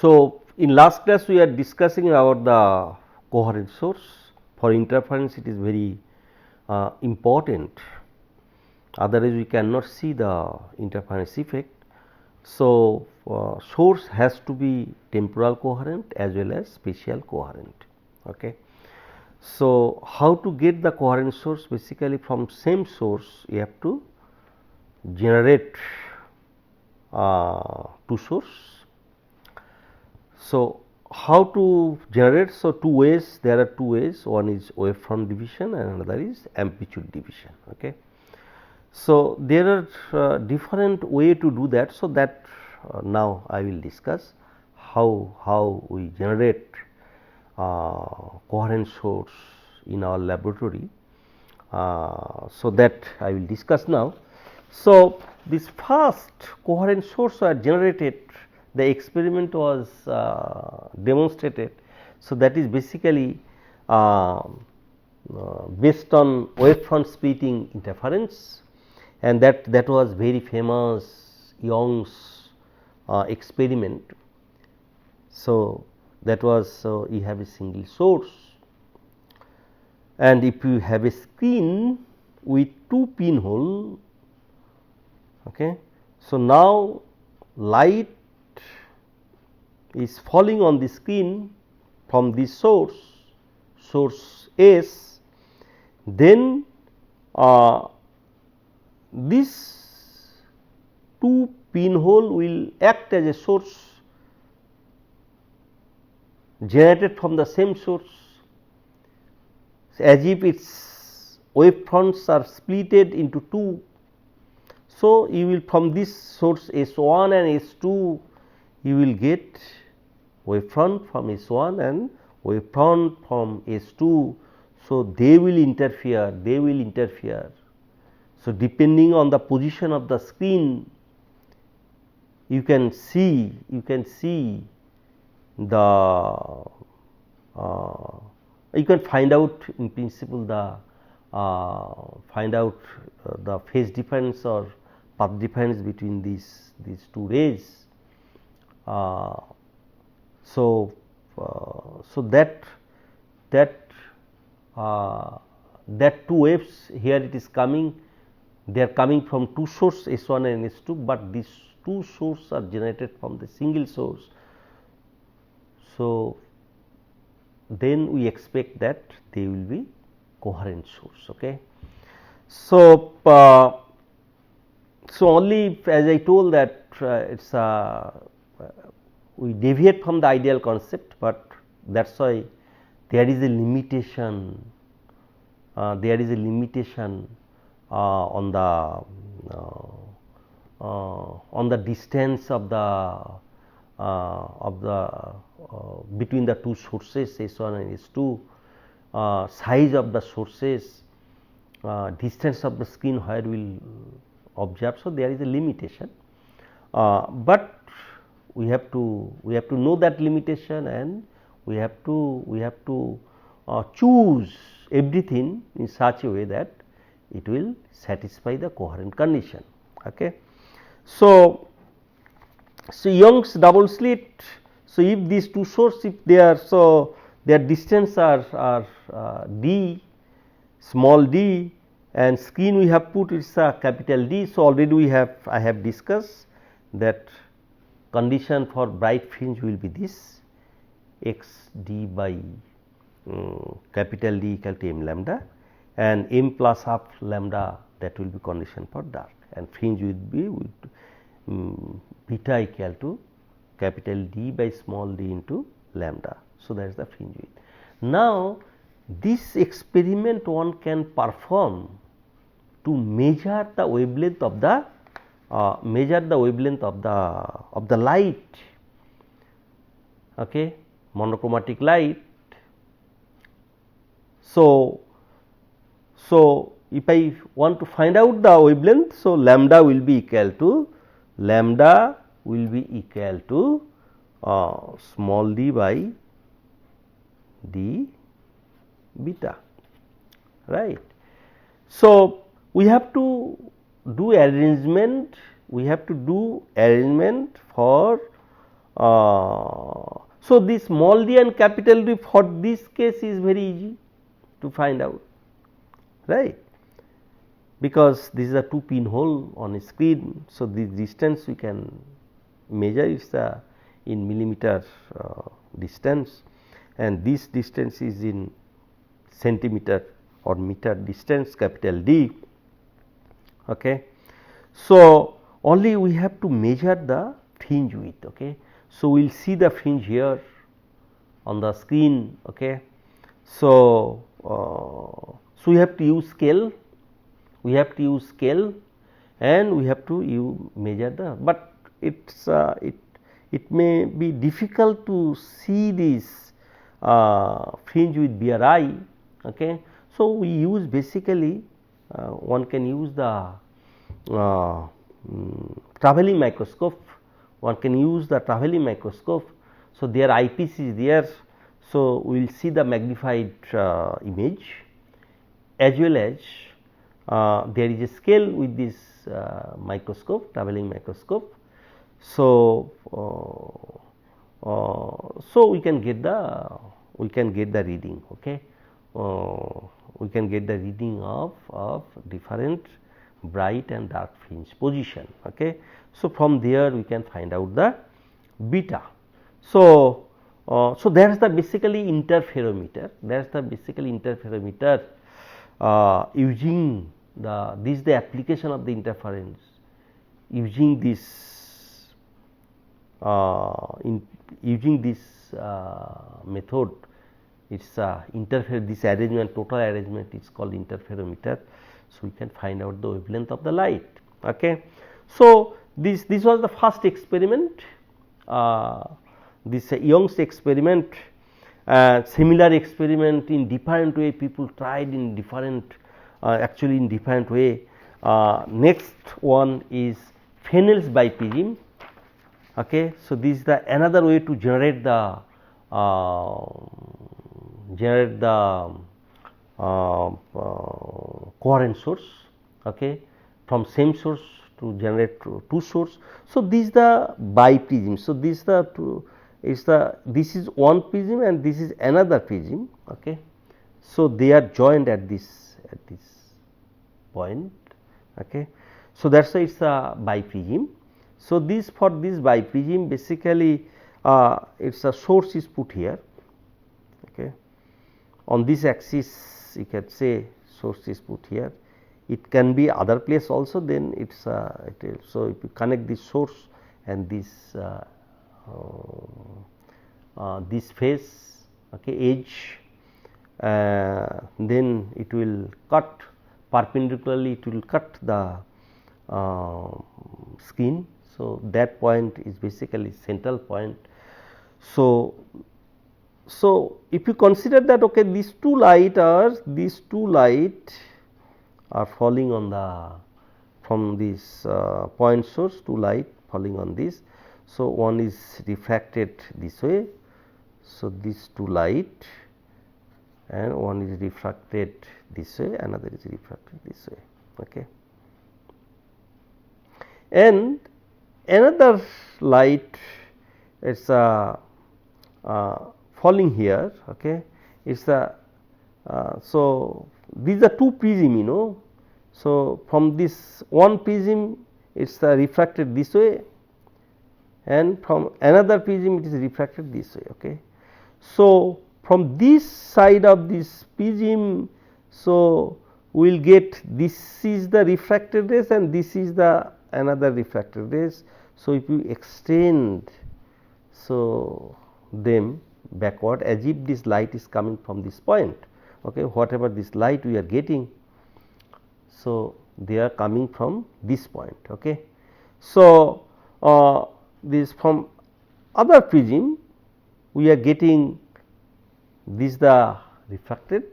So, in last class we are discussing about the coherent source. For interference it is very important, otherwise we cannot see the interference effect. So, source has to be temporal coherent as well as spatial coherent. Okay. So, how to get the coherent source? Basically from same source you have to generate two source. So, how to generate? So, two ways, there are two ways, one is wavefront division and another is amplitude division. Okay. So, there are different way to do that. So, that now I will discuss how we generate coherent source in our laboratory. So, that I will discuss now. So, this first coherent source are generated, the experiment was demonstrated. So, that is basically based on wavefront splitting interference, and that was very famous Young's experiment. So, that was, so you have a single source, and if you have a screen with two pinhole. Okay. So, now light is falling on the screen from this source S, then this two pinhole will act as a source generated from the same source, as if its wavefronts are splitted into two. So, you will from this source S1 and S2 you will get wavefront from S1 and wavefront from S2. So, they will interfere. So, depending on the position of the screen, you can see the you can find out in principle the the phase difference or path difference between these two rays. So that two waves here it is coming, they are coming from two sources S1 and S2, but these two sources are generated from the single source. So, then we expect that they will be coherent source. Okay. So, so only as I told that it's we deviate from the ideal concept, but that is why there is a limitation. On the distance of the between the two sources S1 and S2, size of the sources, distance of the screen where we will observe. So, there is a limitation, but we have to know that limitation, and we have to choose everything in such a way that it will satisfy the coherent condition. Okay. So, Young's double slit. So, if these two sources, if they are, so their distance are d, small d, and screen we have put is a capital D. So, already I have discussed that condition for bright fringe will be this x d by capital D equal to m lambda, and m plus half lambda, that will be condition for dark, and fringe will be with beta equal to capital D by small d into lambda. So, that is the fringe width. Now, this experiment one can perform to measure the wavelength of the light, okay, monochromatic light. So, if I want to find out the wavelength, so lambda will be equal to small d by d beta, right. So, we have to do arrangement for So, this small d and capital D for this case is very easy to find out, right, because this is a 2 pinhole on a screen. So, this distance we can measure is the in millimeter distance, and this distance is in centimeter or meter distance, capital D. Okay. So, only we have to measure the fringe width. Okay. So, we will see the fringe here on the screen. Okay. So, we have to use scale, and we have to measure the, but it may be difficult to see this fringe with bare eye. Okay. So, we use basically one can use the travelling microscope, So, their eyepiece is there. So, we will see the magnified image, as well as there is a scale with this microscope, travelling microscope. So, we can get the reading. Okay. We can get the reading of different bright and dark fringe position. Okay. So, from there we can find out the beta. So, that is the basically interferometer. Using the application of the interference using this method. It's this arrangement, total arrangement is called interferometer. So, we can find out the wavelength of the light. Okay. So, this was the first experiment, this Young's experiment. Similar experiment in different way, people tried in different actually in different way. Next one is Fresnel's biprism. Okay. So, this is the another way to generate the coherent source. Okay. From same source to generate two source. So, this is the biprism. So, this is one prism and this is another prism. Okay. So, they are joined at this point. Okay. So, that is why it is a biprism. So, for this biprism basically its a source is put here. Okay. On this axis you can say source is put here. It can be other place also, then it is so if you connect this source and this face, okay, edge, then it will cut perpendicularly, it will cut the skin. So, that point is basically central point. So, if you consider that, okay, these two light are falling on from this point source, two light falling on this. So, one is refracted this way. So, these two light and one is refracted this way, another is refracted this way. Okay. And another light it is falling here. Okay. It is so these are two prism, So, from this one prism it is refracted this way, and from another prism it is refracted this way. Okay. So, from this side of this prism, so we will get this is the refracted rays and this is the another refracted rays. So, if you extend them backward as if this light is coming from this point, okay, whatever this light we are getting, so they are coming from this point. Okay. So, this from other prism we are getting this the refracted,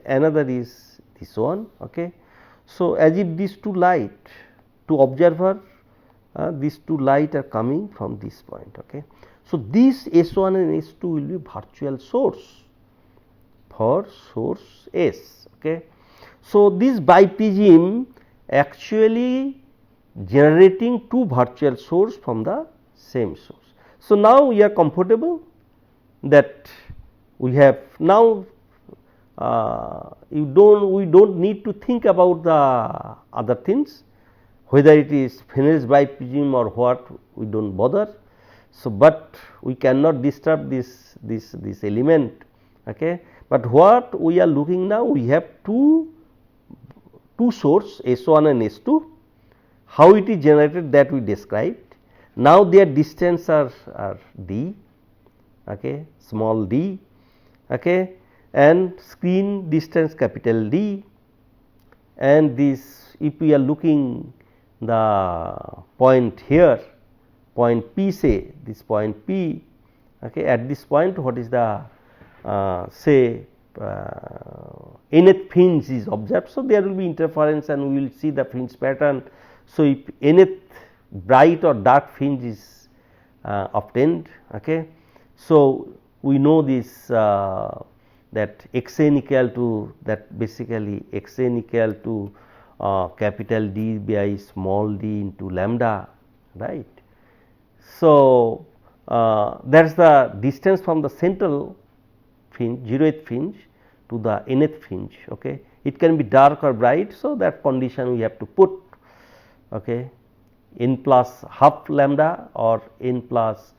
another is this one. Okay. So, as if these two light to observer, these two light are coming from this point. Okay. So, this S1 and S2 will be virtual source for source S. Okay. So, this biprism actually generating two virtual source from the same source. So, now we are comfortable that we have now we do not need to think about the other things, whether it is Fresnel's bright prism or what, we do not bother. So, but we cannot disturb this element. Okay. But what we are looking now, we have two source S1 and S2, how it is generated that we described. Now, their distance are d, okay, small d, okay, and screen distance capital D, and this, if we are looking the point here, point P, say this point P, okay, at this point what is the say nth fringe is observed. So, there will be interference and we will see the fringe pattern. So, if nth bright or dark fringe is obtained, okay. So, we know this that x n equal to, that basically x n equal to capital D by small d into lambda, right. So, that is the distance from the central fringe, 0th fringe to the nth fringe. Okay. It can be dark or bright. So, that condition we have to put, okay, n plus half lambda or n plus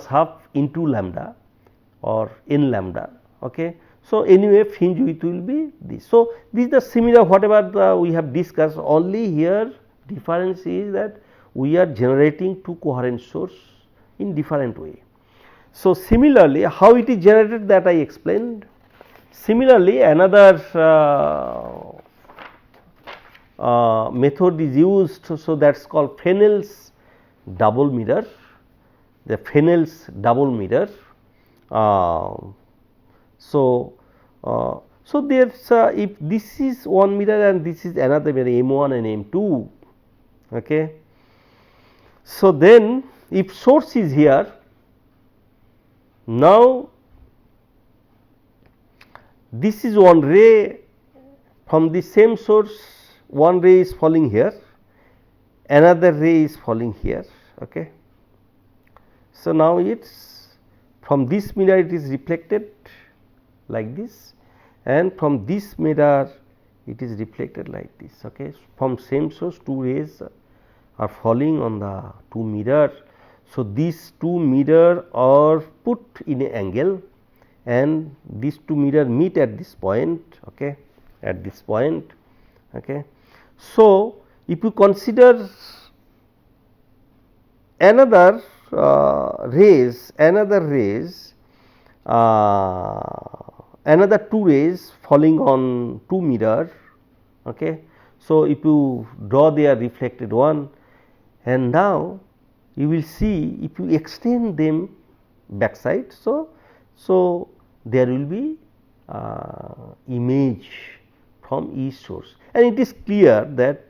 half into lambda or n lambda. Okay. So, anyway fringe width will be this. So, this is the similar whatever we have discussed, only here difference is that we are generating two coherent source in different way. So, similarly how it is generated, that I explained. Similarly, another method is used. So, that is called Fresnel's double mirror, the Fresnel's double mirror. So, there is if this is one mirror and this is another mirror, M1 and M2. Okay. So, then if source is here, now this is one ray from the same source, one ray is falling here, another ray is falling here. Okay. So, now it is from this mirror it is reflected like this, and from this mirror it is reflected like this. Okay. From same source, two rays are falling on the two mirror. So, these two mirror are put in an angle and these two mirror meet at this point, okay, at this point. Okay. So, if you consider another rays, another two rays falling on two mirror. Okay. So, if you draw their reflected one, and now you will see if you extend them backside. So, there will be image from each source, and it is clear that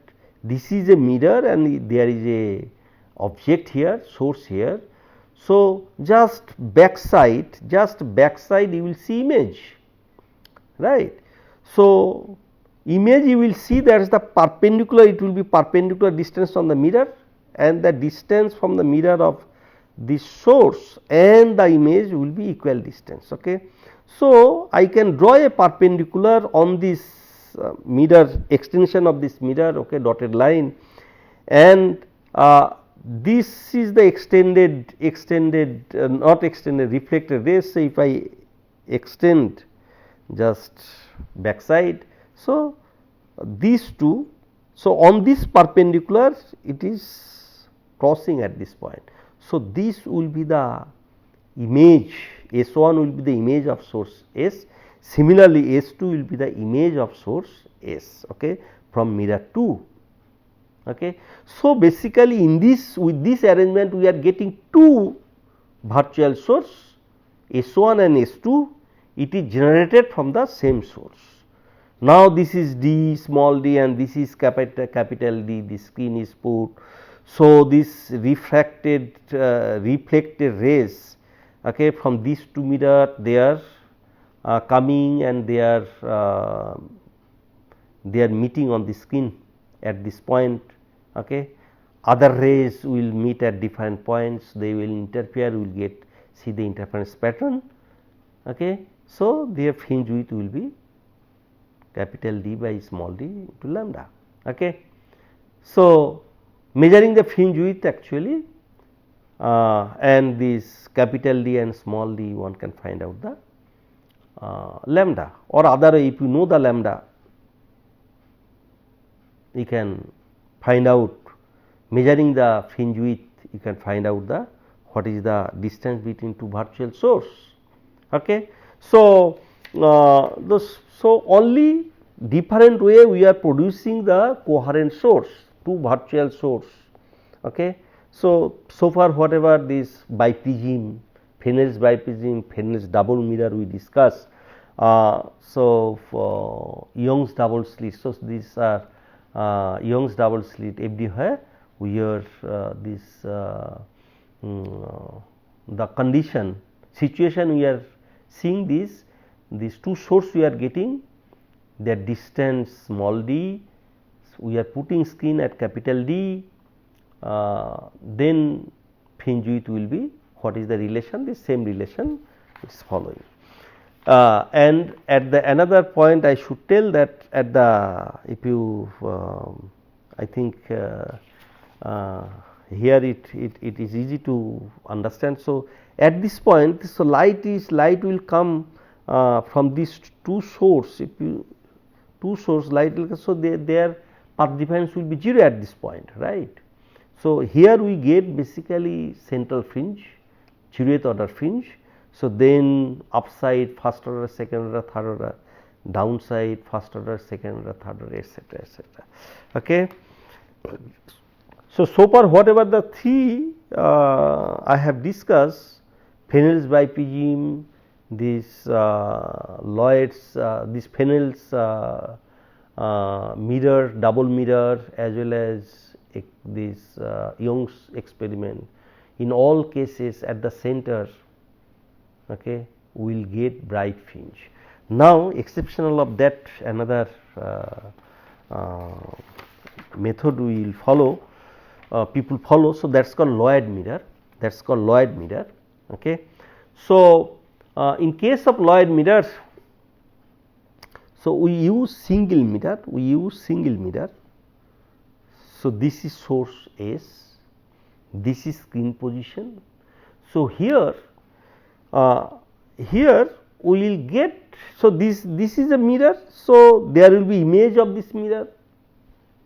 this is a mirror and there is a object here, source here. So, just backside you will see image, right. So, image you will see that is the perpendicular, it will be perpendicular distance from the mirror, and the distance from the mirror of this source and the image will be equal distance. Okay. So, I can draw a perpendicular on this mirror, extension of this mirror, okay, dotted line, and this is the extended not extended reflected rays. So, if I extend just backside, so these two, so on this perpendicular it is crossing at this point. So, this will be the image, S1 will be the image of source S, similarly S2 will be the image of source S, okay, from mirror 2. Okay. So, basically in this, with this arrangement we are getting two virtual source S1 and S2, it is generated from the same source. Now, this is d, small d, and this is capital D, the screen is put. So, this reflected rays, okay, from these two mirror they are coming and they are meeting on the screen at this point. Okay. other rays will meet at different points, they will interfere, we will get see the interference pattern. Okay. So, their fringe width will be capital D by small d into lambda. Okay. So, measuring the fringe width actually and this capital D and small d, one can find out the lambda, or other way, if you know the lambda, you can find out, measuring the fringe width, you can find out the what is the distance between two virtual source. Okay. So, so only different way we are producing the coherent source, two virtual source. Okay. So, so far whatever this biprism, Fresnel's biprism, Fresnel's double mirror we discussed. So, for Young's double slit, so these are Young's double slit everywhere where this the condition situation we are seeing this, these two source we are getting their distance small d, we are putting screen at capital D, then fringe width will be what is the relation, the same relation is following. And at the another point I should tell that at the, if you I think here it is easy to understand. So, at this point, so light will come from these two source, if you two source light will come, so their path difference will be 0 at this point, right. So, here we get basically central fringe, 0th order fringe. So, then upside first order, second order, third order, downside first order, second order, third order, etc., etc. Okay. So, so far whatever the three I have discussed, Fresnel's biprism, this Lloyd's, this Fresnel's mirror, double mirror, as well as this Young's experiment, in all cases at the center, okay, we will get bright fringe. Now, exceptional of that, another method we will follow, people follow. So, that is called Lloyd mirror, that is called Lloyd mirror. Okay. So, in case of Lloyd mirror, so we use single mirror, So, this is source S, this is screen position. So, here here we will get, so this is a mirror, so there will be image of this mirror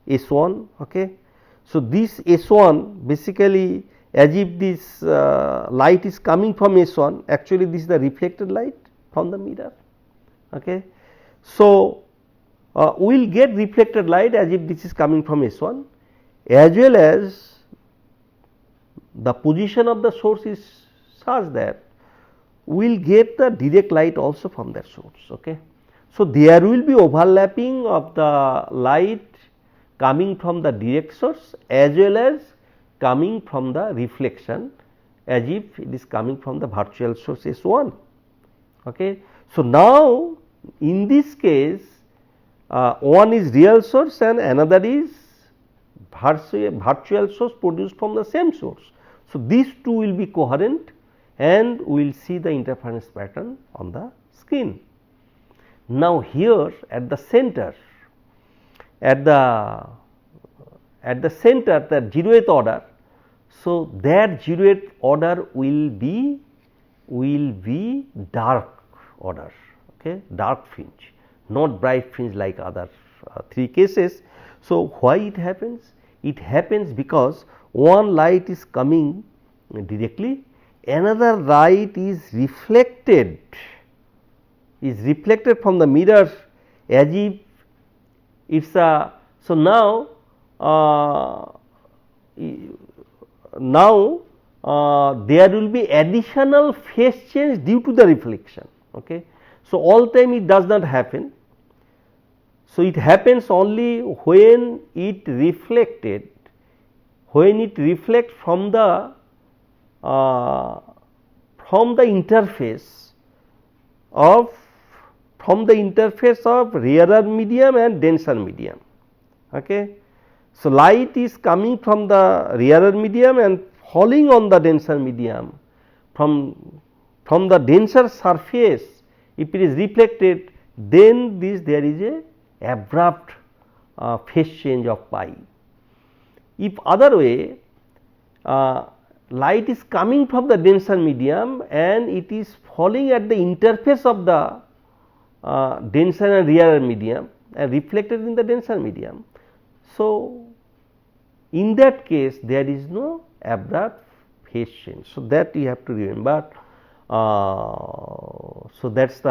S1. Okay. So, this S1 basically as if this light is coming from S1, actually this is the reflected light from the mirror. Okay. So, we will get reflected light as if this is coming from S1, as well as the position of the source is such that we will get the direct light also from that source. Okay. So, there will be overlapping of the light coming from the direct source as well as coming from the reflection, as if it is coming from the virtual source S1. Okay. So, now in this case one is real source and another is virtual source produced from the same source. So, these two will be coherent and we will see the interference pattern on the screen. Now, here at the center, at the center, the 0th order, so that 0th order will be dark order, okay, dark fringe, not bright fringe like other three cases. So, why it happens? It happens because one light is coming directly, another light is reflected from the mirror as if it is a. So, now there will be additional phase change due to the reflection. Okay. So, all time it does not happen. So, it happens only when it reflected, when it reflects from the interface of rarer medium and denser medium. Okay. So, light is coming from the rarer medium and falling on the denser medium. From the denser surface, if it is reflected, then there is a abrupt phase change of pi. If other way, light is coming from the denser medium and it is falling at the interface of the denser and rarer medium and reflected in the denser medium. So, in that case there is no abrupt phase change. So, that you have to remember. So, that is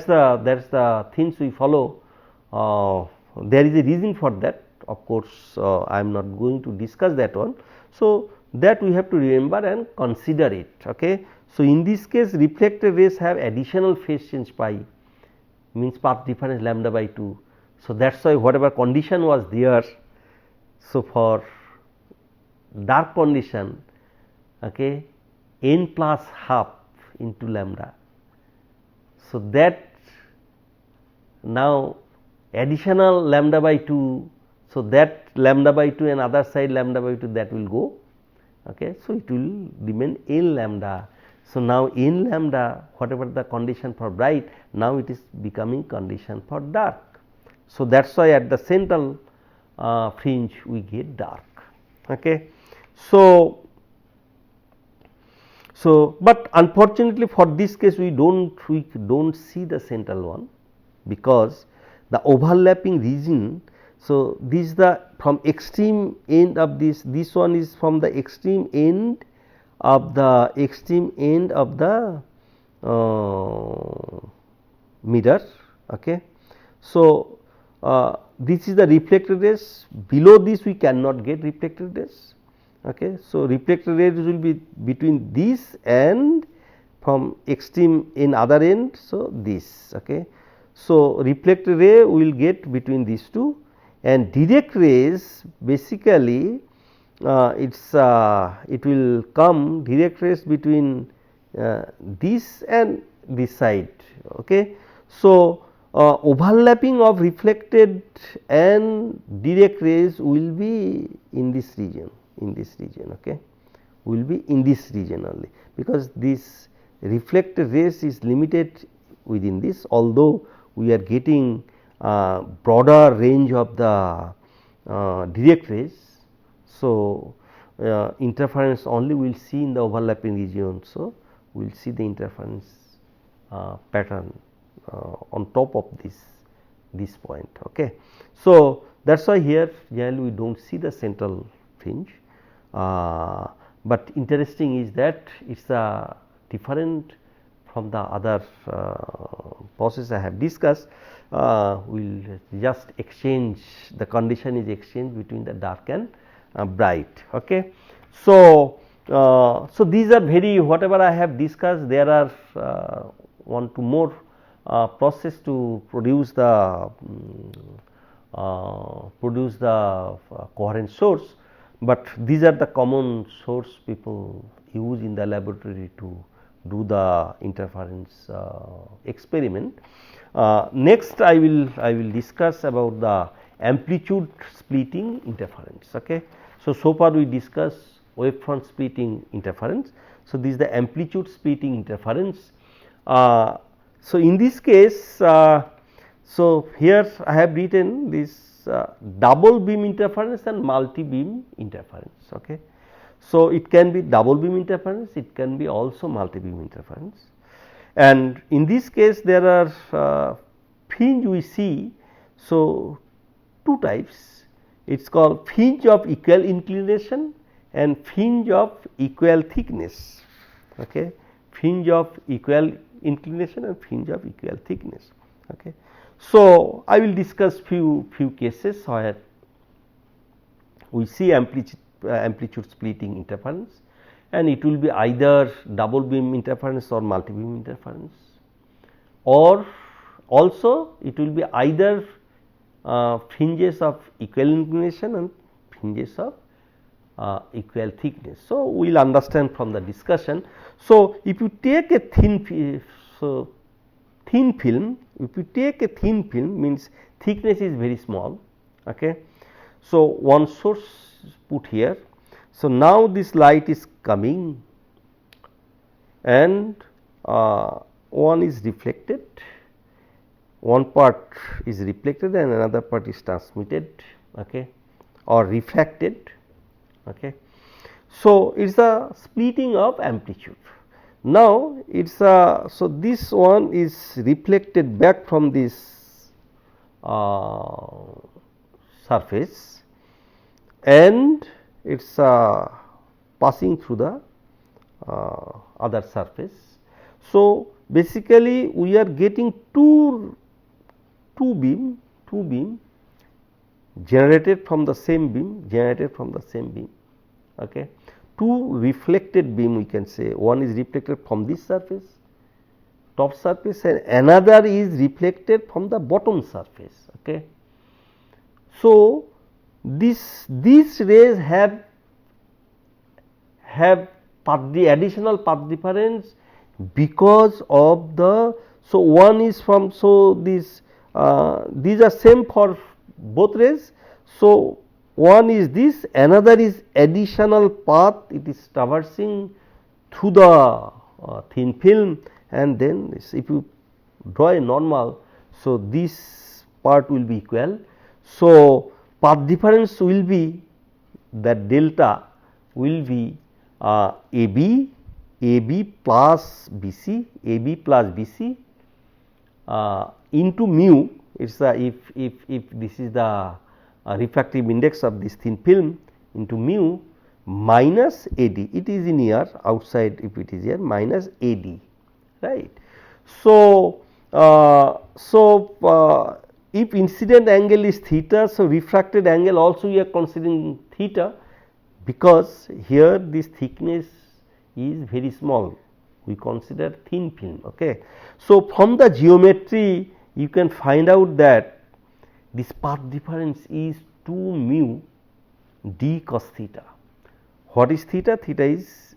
the things we follow. There is a reason for that, of course, I am not going to discuss that one. So, that we have to remember and consider it. Okay. So, in this case reflected rays have additional phase change pi, means path difference lambda by 2. So, that is why whatever condition was there. So, for dark condition, okay, n plus half into lambda. So, that now additional lambda by 2. So, that lambda by 2 and other side lambda by 2, that will go. Okay. So, it will remain n lambda. So, now n lambda, whatever the condition for bright, now it is becoming condition for dark. So, that is why at the central fringe we get dark. Okay. So, but unfortunately for this case we do not see the central one, because the overlapping region. So, this is the from extreme end of this one is from the extreme end of the mirror. Okay. So, this is the reflected rays, below this we cannot get reflected rays. Okay. So, reflected rays will be between this and from extreme in other end. So, this. Okay. So, reflected ray will get between these two, and direct rays basically it will come direct rays between this and this side. Okay. So, overlapping of reflected and direct rays will be in this region, okay, will be in this region only, because this reflected rays is limited within this, although we are getting broader range of the direct rays. So, interference only we will see in the overlapping region. So, we will see the interference pattern on top of this point. Okay. So, that is why here generally we do not see the central fringe, but interesting is that it is different from the other process I have discussed. We will just exchange, the condition is exchanged between the dark and bright. Okay. So, so these are very, whatever I have discussed, there are 1 2 more process to produce the coherent source, but these are the common source people use in the laboratory to do the interference experiment. Next I will discuss about the amplitude splitting interference. Okay. So, so far we discussed wavefront splitting interference. So, this is the amplitude splitting interference. So, in this case, so here I have written this double beam interference and multi beam interference. Okay. So, it can be double beam interference, it can be also multi beam interference, and in this case there are fringe we see. So, two types, it is called fringe of equal inclination and fringe of equal thickness. Okay. Fringe of equal inclination and fringe of equal thickness. Okay. So, I will discuss few cases where we see amplitude splitting interference, and it will be either double beam interference or multi beam interference, or also it will be either fringes of equal inclination and fringes of equal thickness. So, we will understand from the discussion. So, if you take a thin film, if you take a thin film, means thickness is very small. Okay. So, one source is put here. So, now this light is coming and one is reflected, one part is reflected and another part is transmitted, okay, or refracted. Okay. So, it is a splitting of amplitude. Now, it is so this one is reflected back from this surface and it is passing through the other surface. So, basically we are getting two beam generated from the same beam, okay. Two reflected beam, we can say, one is reflected from this surface, top surface, and another is reflected from the bottom surface. Okay. So, these rays have the additional path difference because of the, so one is from, so these are same for both rays. So, one is this, another is additional path, it is traversing through the thin film, and then if you draw a normal, so this part will be equal. So, path difference will be, that delta will be AB plus BC, into mu. It is if this is the refractive index of this thin film, into mu minus AD. It is in here, outside if it is here, minus AD, right. So, if incident angle is theta, so refracted angle also we are considering theta, because here this thickness is very small, we consider thin film. Okay. So, from the geometry you can find out that this path difference is 2 mu d cos theta. What is theta? Theta is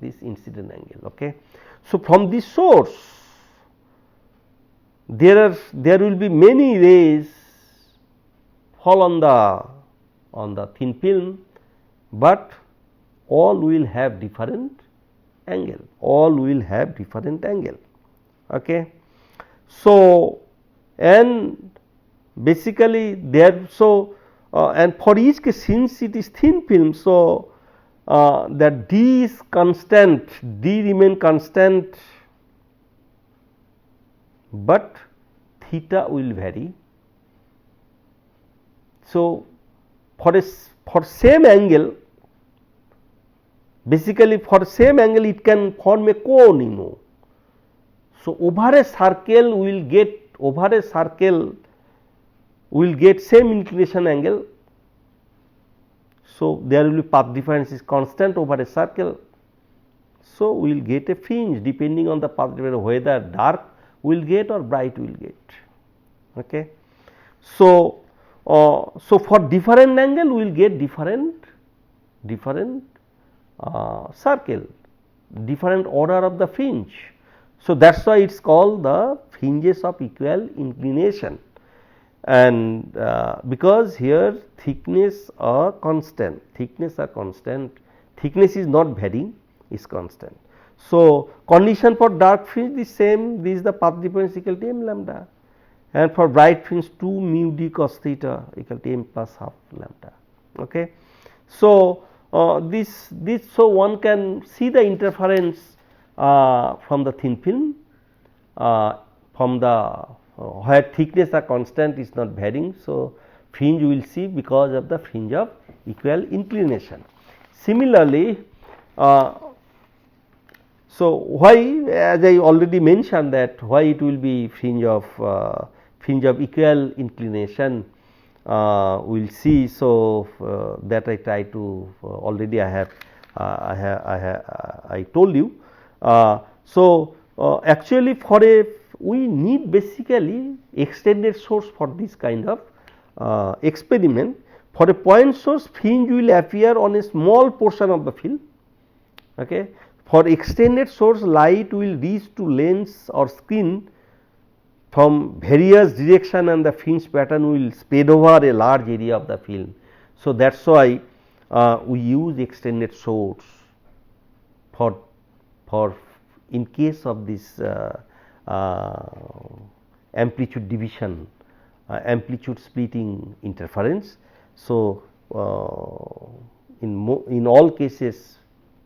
this incident angle. Okay. So, from this source there will be many rays fall on the thin film, but all will have different angle, Okay. So, and basically there, so and for each case, since it is thin film, so that d is constant, d remain constant, but theta will vary. So, for same angle, basically for same angle it can form a cone, you know. So, over a circle we will get same inclination angle. So, there will be path difference is constant over a circle. So, we will get a fringe depending on the path difference, whether dark we will get or bright we will get. Okay. So, so for different angle we will get different circle, different order of the fringe. So, that is why it is called the fringes of equal inclination, and because here thickness are constant, thickness is not varying, is constant. So, condition for dark fringe is same, this is the path difference equal to m lambda, and for bright fringe 2 mu d cos theta equal to m plus half lambda. Okay. So, so one can see the interference from the thin film, from the where thickness are constant is not varying. So, fringe we will see because of the fringe of equal inclination. Similarly, so why, as I already mentioned, that why it will be fringe of equal inclination, we will see. So, that I try to already I told you. So, actually for we need basically extended source for this kind of experiment. For a point source, fringe will appear on a small portion of the film. Okay. For extended source, light will reach to lens or screen from various direction and the fringe pattern will spread over a large area of the film. So, that is why we use extended source for in case of this amplitude division, amplitude splitting interference. So, in all cases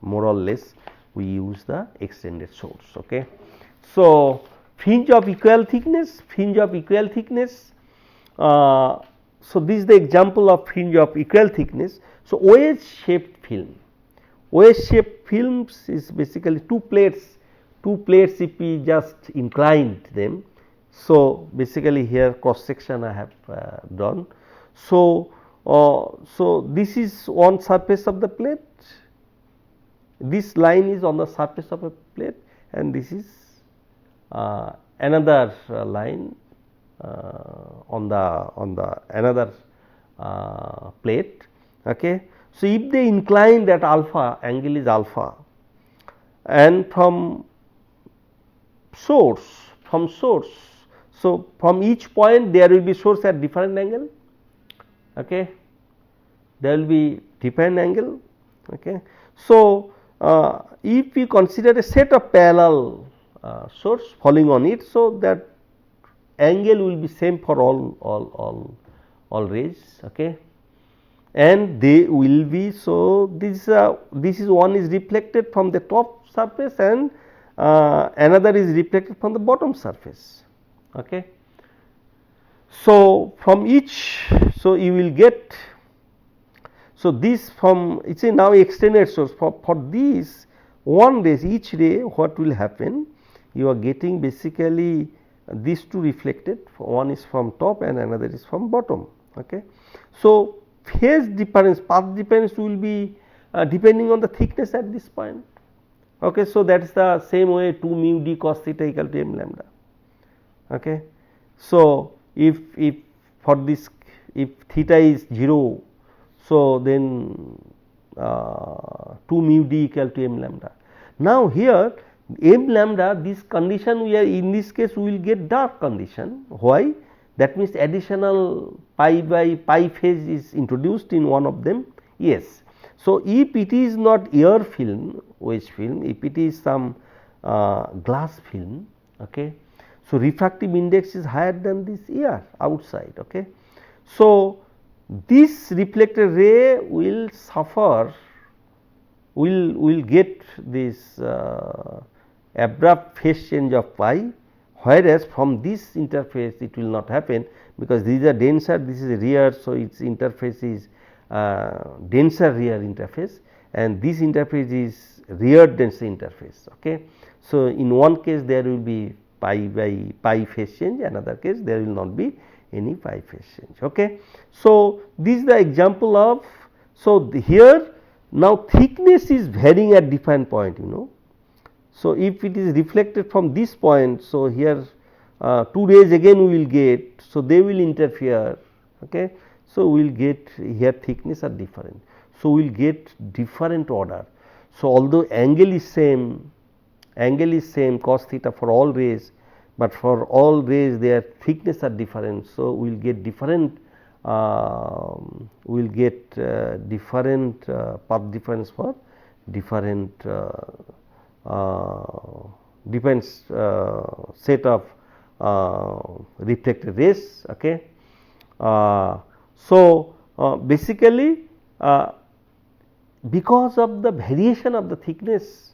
more or less we use the extended source. Okay. So, fringe of equal thickness, so this is the example of fringe of equal thickness. So, wedge shaped film, wedge shaped films is basically two plates if we just inclined them. So, basically here cross section I have done. So, this is one surface of the plate, this line is on the surface of a plate, and this is another line on the another plate. Okay. So, if they incline that alpha, angle is alpha, and from source, so from each point there will be source at different angle. Okay. There will be different angle. Okay. So, if we consider a set of parallel source falling on it, so that angle will be same for all rays. Okay. And they will be, so this is one is reflected from the top surface and another is reflected from the bottom surface. Okay. So, from each, so you will get, so this from it is a now extended source for this one rays, each ray what will happen, you are getting basically these two reflected, one is from top and another is from bottom. Okay. So, phase difference, path difference will be depending on the thickness at this point. Okay. So, that is the same way 2 mu d cos theta equal to m lambda. Okay. So, if for this, if theta is 0, so then 2 mu d equal to m lambda. Now, here m lambda, this condition we are in this case we will get dark condition. Why? That means additional pi by pi phase is introduced in one of them. Yes. So, if it is not air film, wedge film, if it is some glass film, okay, so refractive index is higher than this air outside. Okay. So, this reflected ray will suffer, will get this abrupt phase change of pi, whereas from this interface it will not happen, because these are denser, this is rear. So, its interface is denser rear interface, and this interface is rear denser interface. Okay. So, in one case there will be pi by pi phase change, another case there will not be any pi phase change. Okay. So, this is the example of, so here now thickness is varying at different point, you know. So, if it is reflected from this point, so here 2 rays again we will get, so they will interfere. Okay. So, we will get here thickness are different. So, we will get different order. So, although angle is same cos theta for all rays, but for all rays their thickness are different. So, we will get different different path difference for different depends set of reflected rays. Okay. So, basically because of the variation of the thickness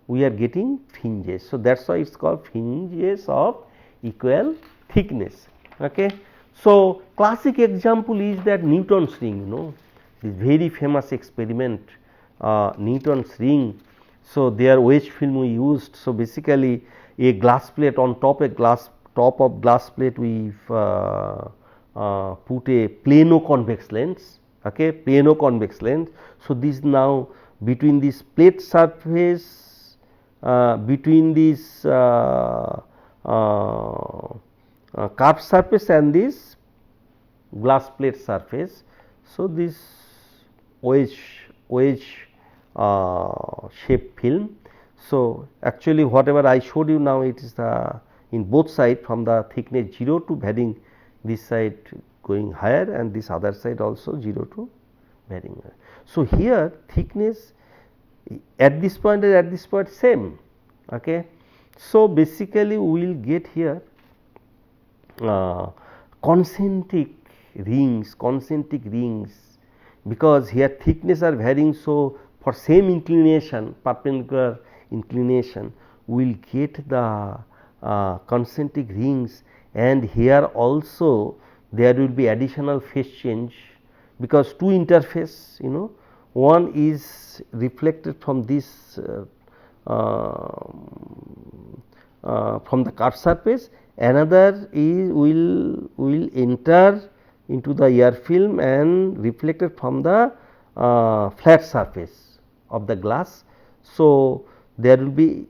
we are getting fringes. So, that is why it is called fringes of equal thickness. Okay. So, classic example is that Newton's ring, you know, this very famous experiment Newton's ring. So, their wedge film we used. So, basically a glass plate on top, top of glass plate we put a plano convex lens. Okay, plano convex lens. So, this now between this plate surface, between this curved surface and this glass plate surface. So, this wedge shape film. So, actually whatever I showed you now, it is the in both side from the thickness 0 to varying this side going higher and this other side also 0 to varying higher. So, here thickness at this point and at this point same. Okay. So, basically we will get here concentric rings, because here thickness are varying. So, for same inclination, perpendicular inclination, we will get the concentric rings, and here also there will be additional phase change, because two interface, one is reflected from this from the curved surface, another is will enter into the air film and reflected from the flat surface of the glass. So, there will be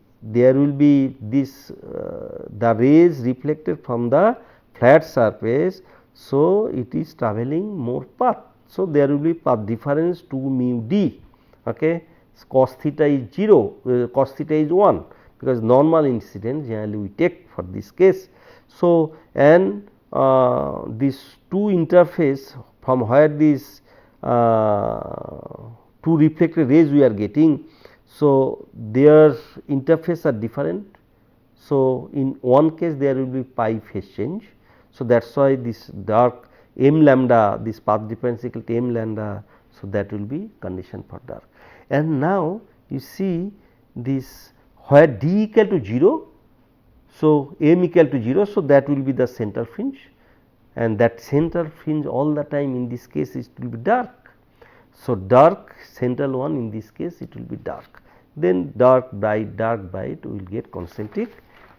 this the rays reflected from the flat surface. So, it is travelling more path. So, there will be path difference 2 mu d. Okay. Cos theta is 0, cos theta is 1, because normal incidence generally we take for this case. So, and this two interface from where these two reflected rays we are getting. So, their interface are different. So, in one case there will be pi phase change. So, that is why this dark m lambda, this path difference equal to m lambda. So, that will be condition for dark. And now, you see this where d equal to 0. So, m equal to 0. So, that will be the center fringe, and that center fringe all the time in this case it will be dark. So, dark central one in this case it will be dark, then dark bright we will get concentric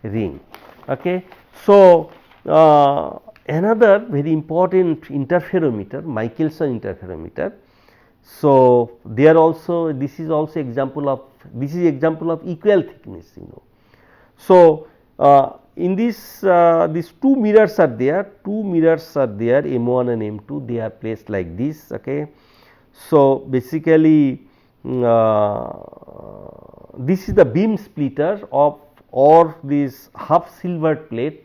ring. Okay. So, another very important interferometer, Michelson interferometer. So, there also this is also example of equal thickness. So, in this these two mirrors are there, M1 and M2, they are placed like this. Okay. So, basically this is the beam splitter of or this half silver plate.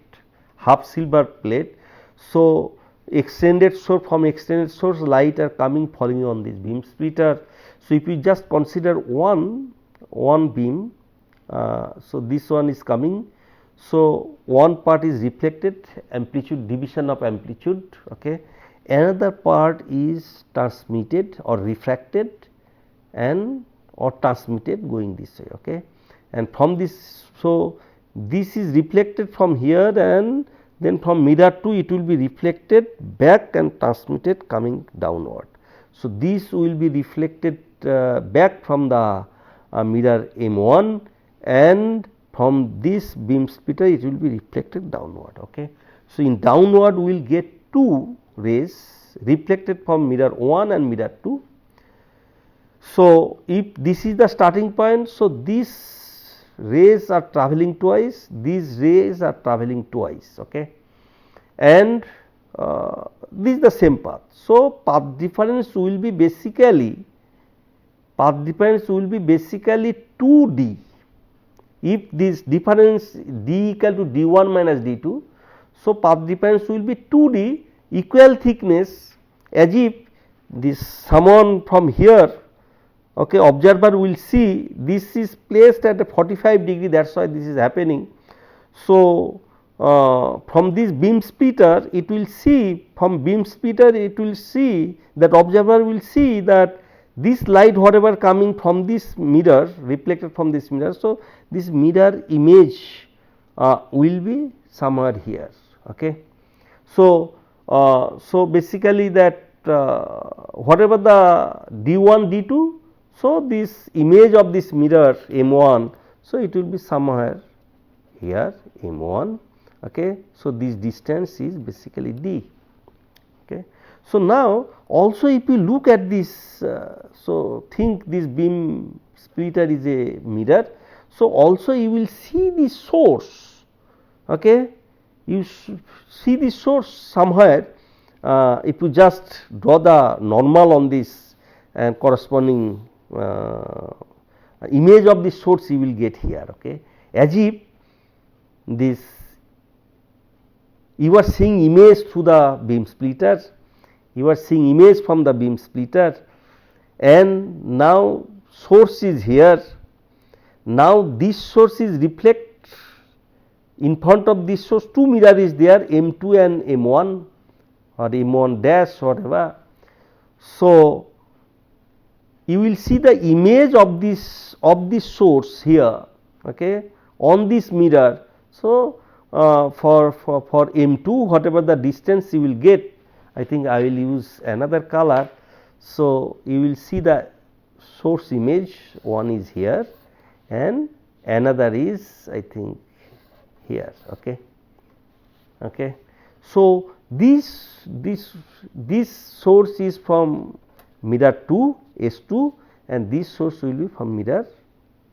So, extended source, from extended source light are coming falling on this beam splitter. So, if you just consider one beam, so this one is coming. So, one part is reflected, amplitude, division of amplitude. Okay. Another part is transmitted or refracted and or transmitted going this way. Okay. And from this, so this is reflected from here, and then from mirror 2 it will be reflected back and transmitted coming downward. So, this will be reflected back from the mirror M1, and from this beam splitter it will be reflected downward. Okay. So, in downward we will get two rays reflected from mirror 1 and mirror 2. So, if this is the starting point, so these rays are travelling twice, these rays are travelling twice. Okay. And this is the same path. So, path difference will be basically 2d. If this difference d equal to d1 minus d2, so path difference will be 2d, equal thickness, as if this someone from here, okay, observer will see this is placed at a 45 degree, that is why this is happening. So, from this beam splitter it will see, that observer will see that this light whatever coming from this mirror, reflected from this mirror. So, this mirror image will be somewhere here. Okay. So, so basically that whatever the d1 d2, so this image of this mirror M1, so it will be somewhere here M1. Okay. So, this distance is basically d. Okay. So, now also if you look at this, so think this beam splitter is a mirror. So, also you will see the source. Okay. You see the source somewhere. If you just draw the normal on this and corresponding image of the source you will get here. Okay. As if this you are seeing image through the beam splitter, you are seeing image from the beam splitter, and now source is here. Now this source is reflect in front of this source, two mirror is there, M2 and M1 or M1 dash whatever. So you will see the image of this source here, okay, on this mirror. So for M2 whatever the distance you will get, I think I will use another color. So you will see the source image, one is here and another is I think here, okay. Okay. So this source is from mirror 2 S2 and this source will be from mirror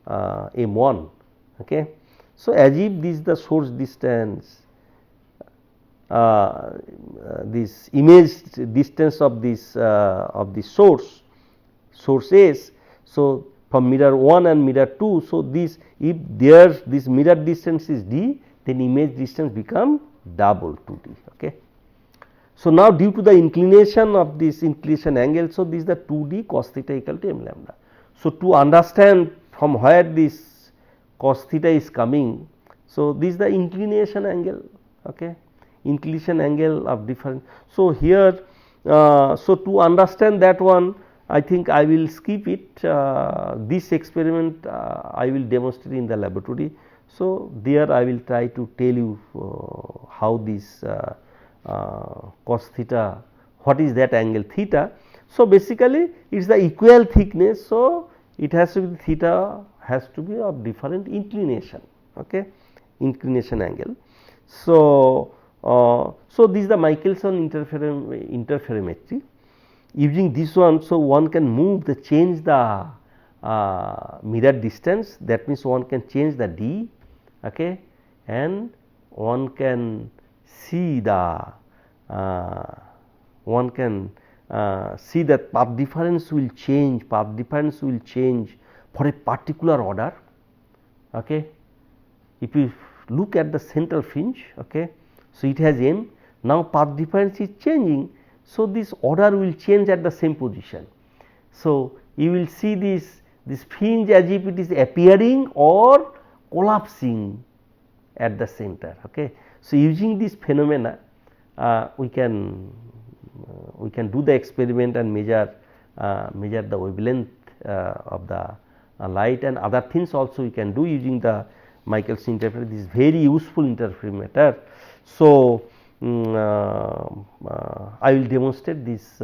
M1, okay. So as if this is the source distance, this image distance of this source S. So from mirror 1 and mirror 2, so this if there this mirror distance is d, then image distance become double 2d, okay. So now due to the inclination of this inclination angle, so this is the 2d cos theta equal to m lambda. So to understand from where this cos theta is coming, so this is the inclination angle, okay, inclination angle of different. So here, so to understand that one, I think I will skip it. This experiment I will demonstrate in the laboratory. So there I will try to tell you how this cos theta, what is that angle theta. So basically it is the equal thickness, so it has to be theta has to be of different inclination, okay, inclination angle. So so this is the Michelson interferometry. Using this one, so one can move the change the mirror distance, that means one can change the d, okay, and one can see the see that path difference will change for a particular order, okay. If you look at the central fringe, okay, so it has m, now path difference is changing, so this order will change at the same position. So you will see this fringe as if it is appearing or collapsing at the center, okay. So using this phenomena we can do the experiment and measure the wavelength of the light, and other things also we can do using the Michelson interferometer. This is very useful interferometer. So I will demonstrate this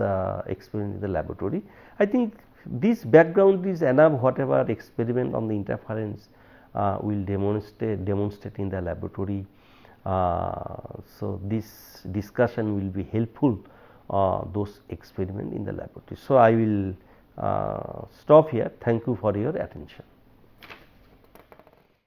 experiment in the laboratory. I think this background is enough. Whatever experiment on the interference we will demonstrate in the laboratory. So this discussion will be helpful those experiment in the laboratory. So I will stop here. Thank you for your attention.